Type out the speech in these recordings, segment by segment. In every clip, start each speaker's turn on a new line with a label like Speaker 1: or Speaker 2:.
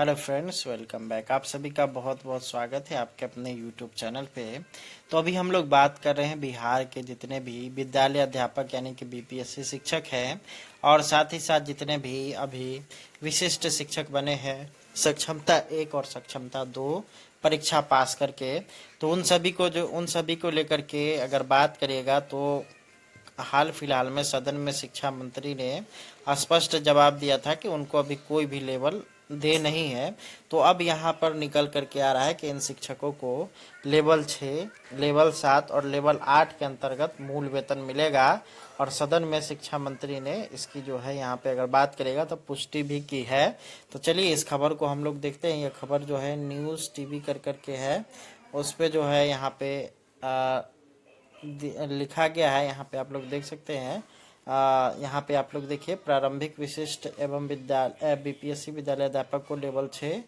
Speaker 1: Hello friends, welcome back. आप सभी का बहुत बहुत स्वागत है आपके अपने यूट्यूब चैनल पे। तो अभी हम लोग बात कर रहे हैं बिहार के जितने भी विद्यालय अध्यापक यानी कि बीपीएससी शिक्षक हैं और साथ ही साथ जितने भी अभी विशिष्ट शिक्षक बने हैं सक्षमता 1 और सक्षमता 2 परीक्षा पास करके। तो उन सभी को लेकर के अगर बात करिएगा तो हाल फिलहाल में सदन में शिक्षा मंत्री ने स्पष्ट जवाब दिया था कि उनको अभी कोई भी लेवल दे नहीं है। तो अब यहाँ पर निकल करके आ रहा है कि इन शिक्षकों को लेवल 6, लेवल 7 और लेवल 8 के अंतर्गत मूल वेतन मिलेगा। और सदन में शिक्षा मंत्री ने इसकी जो है यहाँ पे अगर बात करेगा तो पुष्टि भी की है। तो चलिए इस खबर को हम लोग देखते हैं। ये खबर जो है न्यूज़ टीवी कर करके है, उस पे जो है यहाँ पे लिखा गया है। यहाँ पे आप लोग देख सकते हैं। यहाँ पे आप लोग देखिए, प्रारंभिक विशिष्ट एवं विद्यालय बीपीएससी विद्यालय अध्यापक को लेवल 6,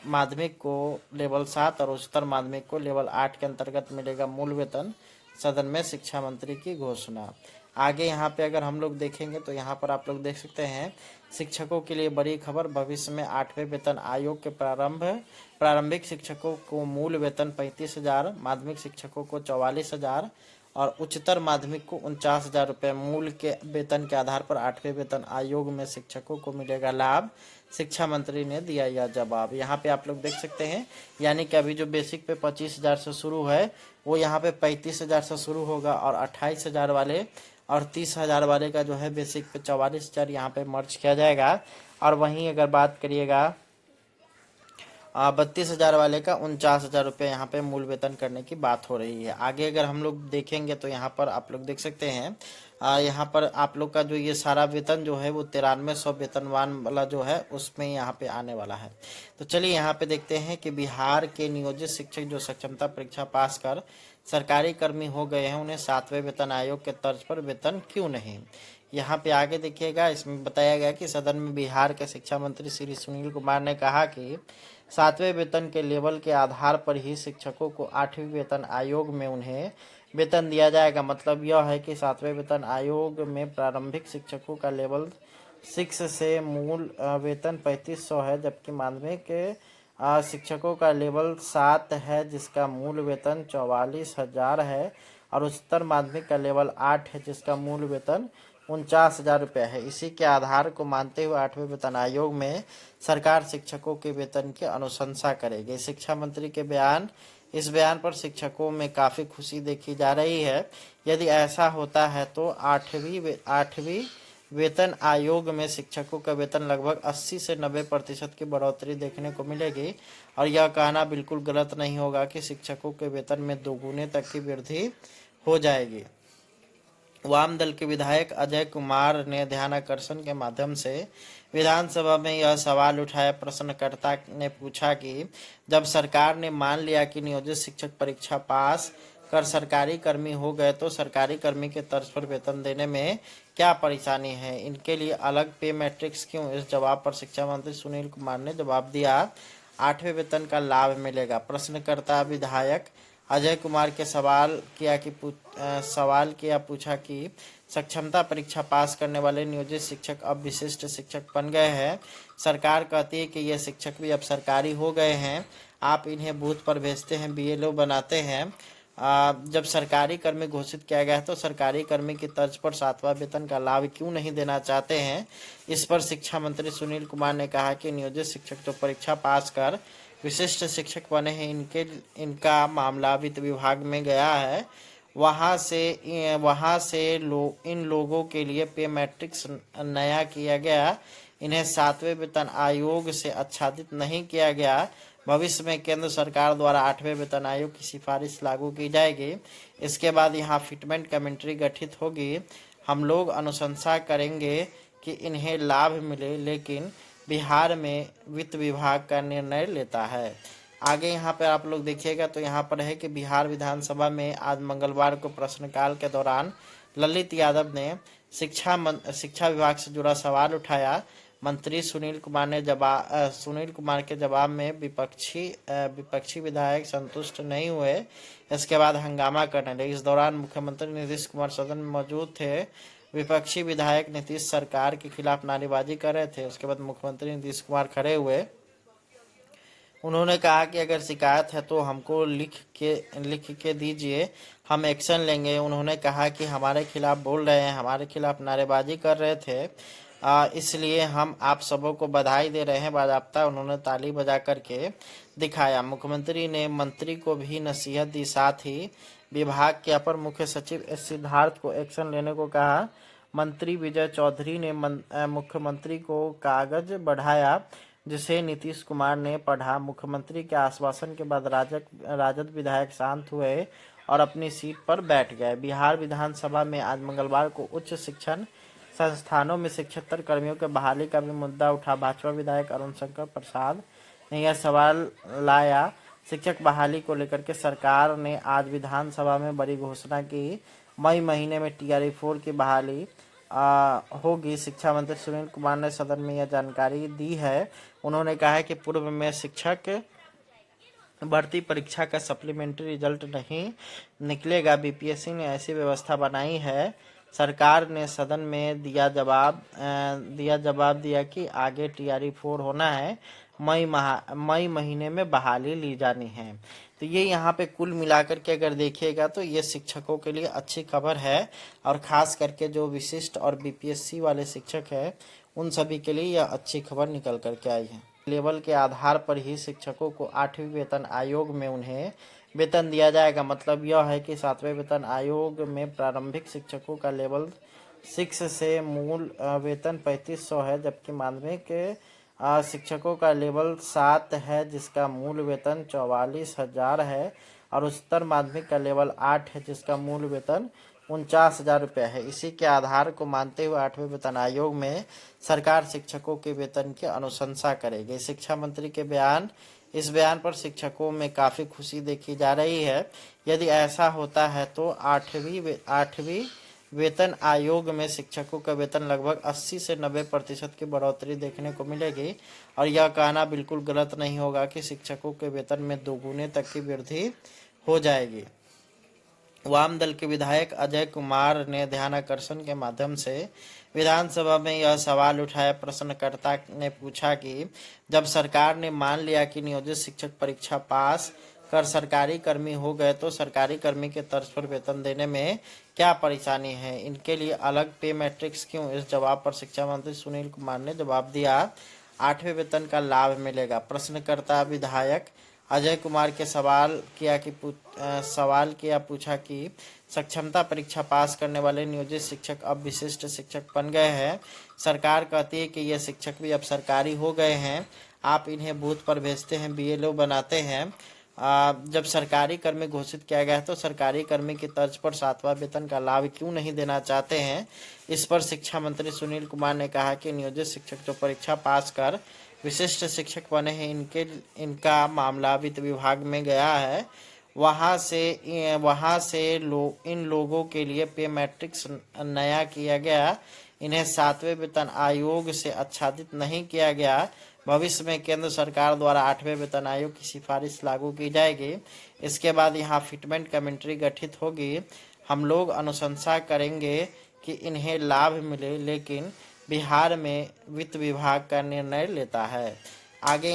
Speaker 1: माध्यमिक को लेवल 7 और उच्चतर माध्यमिक को लेवल 8 के अंतर्गत मिलेगा मूल वेतन। सदन में शिक्षा मंत्री की घोषणा। आगे यहाँ पे अगर हम लोग देखेंगे तो यहाँ पर आप लोग देख सकते हैं, शिक्षकों के लिए बड़ी खबर। भविष्य में 8वें वेतन आयोग के प्रारंभिक शिक्षकों को मूल वेतन 35,000, माध्यमिक शिक्षकों को 44,000 और उच्चतर माध्यमिक को 49,000 रुपये मूल के वेतन के आधार पर 8वें वेतन आयोग में शिक्षकों को मिलेगा लाभ। शिक्षा मंत्री ने दिया यह जवाब। यहाँ पे आप लोग देख सकते हैं, यानी कि अभी जो बेसिक पे 25,000 से शुरू है वो यहाँ पे 35,000 से शुरू होगा और 28,000 वाले और 30,000 वाले का जो है बेसिक पे 44,000 यहाँ पे मर्ज किया जाएगा। और वहीं अगर बात करिएगा 32,000 वाले का 49,000 रुपये यहाँ पे मूल वेतन करने की बात हो रही है। आगे अगर हम लोग देखेंगे तो यहाँ पर आप लोग देख सकते हैं, यहाँ पर आप लोग का जो ये सारा वेतन जो है वो 9300 वेतनवान वाला जो है उसमें यहाँ पे आने वाला है। तो चलिए यहाँ पे देखते हैं कि बिहार के नियोजित शिक्षक जो सक्षमता परीक्षा पास कर सरकारी कर्मी हो गए हैं उन्हें 7वें वेतन आयोग के तर्ज पर वेतन क्यों नहीं। यहाँ पे आगे देखिएगा, इसमें बताया गया कि सदन में बिहार के शिक्षा मंत्री श्री सुनील कुमार ने कहा कि 7वें वेतन के लेवल के आधार पर ही शिक्षकों को 8वें वेतन आयोग में उन्हें वेतन दिया जाएगा। मतलब यह है कि 7वें वेतन आयोग में प्रारंभिक शिक्षकों का लेवल 6 से मूल वेतन 3500 है, जबकि माध्यमिक शिक्षकों का लेवल 7 है जिसका मूल वेतन 44,000 है और उच्चतर माध्यमिक का लेवल 8 है जिसका मूल वेतन 49,000 रुपये है। इसी के आधार को मानते हुए 8वें वेतन आयोग में सरकार शिक्षकों के वेतन की अनुशंसा करेगी। शिक्षा मंत्री के इस बयान पर शिक्षकों में काफ़ी खुशी देखी जा रही है। यदि ऐसा होता है तो आठवीं वेतन आयोग में शिक्षकों का वेतन लगभग 80 से 90% की बढ़ोतरी देखने को मिलेगी। और यह कहना बिल्कुल गलत नहीं होगा कि शिक्षकों के वेतन में दोगुने तक की वृद्धि हो जाएगी। वाम दल के विधायक अजय कुमार ने ध्यानाकर्षण के माध्यम से विधानसभा में यह सवाल उठाया। प्रश्नकर्ता ने पूछा कि जब सरकार ने मान लिया कि नियोजित शिक्षक परीक्षा पास कर सरकारी कर्मी हो गए तो सरकारी कर्मी के तर्ज पर वेतन देने में क्या परेशानी है, इनके लिए अलग पे मैट्रिक्स क्यों। इस जवाब पर शिक्षा मंत्री सुनील कुमार ने जवाब दिया, 8वें वेतन का लाभ मिलेगा। प्रश्नकर्ता विधायक अजय कुमार के सवाल किया पूछा कि सक्षमता परीक्षा पास करने वाले नियोजित शिक्षक अब विशिष्ट शिक्षक बन गए हैं। सरकार कहती है कि ये शिक्षक भी अब सरकारी हो गए हैं। आप इन्हें बूथ पर भेजते हैं, बीएलओ बनाते हैं। जब सरकारी कर्मी घोषित किया गया है तो सरकारी कर्मी की तर्ज पर 7वां वेतन का लाभ क्यों नहीं देना चाहते हैं। इस पर शिक्षा मंत्री सुनील कुमार ने कहा कि नियोजित शिक्षक जो परीक्षा पास कर विशिष्ट शिक्षक बने हैं इनका मामला वित्त विभाग में गया है। वहां से इन लोगों के लिए पे मैट्रिक्स नया किया गया। इन्हें 7वें वेतन आयोग से आच्छादित नहीं किया गया। भविष्य में केंद्र सरकार द्वारा 8वें वेतन आयोग की सिफारिश लागू की जाएगी। इसके बाद यहाँ फिटमेंट कमेटी गठित होगी। हम लोग अनुशंसा करेंगे कि इन्हें लाभ मिले, लेकिन बिहार में वित्त विभाग का निर्णय लेता है। आगे यहाँ पर आप लोग देखिएगा तो यहाँ पर है कि बिहार विधानसभा में आज मंगलवार को प्रश्नकाल के दौरान ललित यादव ने शिक्षा विभाग से जुड़ा सवाल उठाया। मंत्री सुनील कुमार के जवाब में विपक्षी विधायक संतुष्ट नहीं हुए। इसके बाद हंगामा करने लगे। इस दौरान मुख्यमंत्री नीतीश कुमार सदन में मौजूद थे। विपक्षी विधायक नीतीश सरकार के खिलाफ नारेबाजी कर रहे थे। उसके बाद मुख्यमंत्री नीतीश कुमार खड़े हुए, उन्होंने कहा कि अगर शिकायत है तो हमको लिख के दीजिए, हम एक्शन लेंगे। उन्होंने कहा कि हमारे खिलाफ बोल रहे हैं, हमारे खिलाफ नारेबाजी कर रहे थे, इसलिए हम आप सबों को बधाई दे रहे हैं। बाजाप्ता उन्होंने ताली बजा करके दिखाया। मुख्यमंत्री ने मंत्री को भी नसीहत दी, साथ ही विभाग के अपर मुख्य सचिव एस सिद्धार्थ को एक्शन लेने को कहा। मंत्री विजय चौधरी ने मुख्यमंत्री को कागज बढ़ाया, जिसे नीतीश कुमार ने पढ़ा। मुख्यमंत्री के आश्वासन के बाद राजद विधायक शांत हुए और अपनी सीट पर बैठ गए। बिहार विधानसभा में आज मंगलवार को उच्च शिक्षण संस्थानों में 76 कर्मियों के बहाली का भी मुद्दा उठा। भाजपा विधायक अरुण शंकर प्रसाद ने यह सवाल लाया। शिक्षक बहाली को लेकर के सरकार ने आज विधानसभा में बड़ी घोषणा की। मई महीने में TRE-4 की बहाली होगी। शिक्षा मंत्री सुनील कुमार ने सदन में यह जानकारी दी है। उन्होंने कहा है कि पूर्व में शिक्षक भर्ती परीक्षा का सप्लीमेंट्री रिजल्ट नहीं निकलेगा। BPSC ने ऐसी व्यवस्था बनाई है। सरकार ने सदन में जवाब दिया कि आगे TRE-4 होना है, मई महीने में बहाली ली जानी है। तो ये यहाँ पे कुल मिलाकर के अगर देखिएगा तो ये शिक्षकों के लिए अच्छी खबर है, और ख़ास करके जो विशिष्ट और BPSC वाले शिक्षक हैं उन सभी के लिए यह अच्छी खबर निकल कर के आई है। लेवल के आधार पर ही शिक्षकों को 8वीं वेतन आयोग में उन्हें वेतन दिया जाएगा। मतलब यह है कि 7वें वेतन आयोग में प्रारंभिक शिक्षकों का लेवल 6 से मूल वेतन 3500 है, जबकि माध्यमिक शिक्षकों का लेवल 7 है जिसका मूल वेतन 44,000 है, और उच्चतर माध्यमिक का लेवल 8 है जिसका मूल वेतन 49,000 रुपये है। इसी के आधार को मानते हुए 8वें वेतन आयोग में सरकार शिक्षकों के वेतन की अनुशंसा करेगी। शिक्षा मंत्री के इस बयान पर शिक्षकों में काफ़ी खुशी देखी जा रही है। यदि ऐसा होता है तो 8वीं वेतन आयोग में शिक्षकों का वेतन लगभग 80 से 90% की बढ़ोतरी देखने को मिलेगी, और यह कहना बिल्कुल गलत नहीं होगा कि शिक्षकों के वेतन में दोगुने तक की वृद्धि हो जाएगी। वाम दल के विधायक अजय कुमार ने ध्यानाकर्षण के माध्यम से विधानसभा में यह सवाल उठाया। प्रश्नकर्ता ने पूछा कि जब सरकार ने मान लिया कि नियोजित शिक्षक परीक्षा पास कर सरकारी कर्मी हो गए तो सरकारी कर्मी के तर्ज पर वेतन देने में क्या परेशानी है, इनके लिए अलग पे मैट्रिक्स क्यों? इस जवाब पर शिक्षा मंत्री सुनील कुमार ने जवाब दिया, 8वें वेतन का लाभ मिलेगा। प्रश्नकर्ता विधायक अजय कुमार के सवाल किया पूछा कि सक्षमता परीक्षा पास करने वाले नियोजित शिक्षक अब विशिष्ट शिक्षक बन गए हैं। सरकार कहती है कि ये शिक्षक भी अब सरकारी हो गए हैं, आप इन्हें बूथ पर भेजते हैं, BLO बनाते हैं। जब सरकारी कर्मी घोषित किया गया है तो सरकारी कर्मी की तर्ज पर 7वां वेतन का लाभ क्यों नहीं देना चाहते हैं? इस पर शिक्षा मंत्री सुनील कुमार ने कहा कि नियोजित शिक्षक जो परीक्षा पास कर विशिष्ट शिक्षक बने हैं, इनका मामला वित्त विभाग में गया है। वहाँ से इन लोगों के लिए पे मैट्रिक्स नया किया गया, इन्हें 7वें वेतन आयोग से आच्छादित नहीं किया गया। भविष्य में केंद्र सरकार द्वारा 8वें वेतन आयोग की सिफारिश लागू की जाएगी। इसके बाद यहाँ फिटमेंट कमेटी गठित होगी। हम लोग अनुशंसा करेंगे कि इन्हें लाभ मिले, लेकिन बिहार में वित्त विभाग का निर्णय लेता है। आगे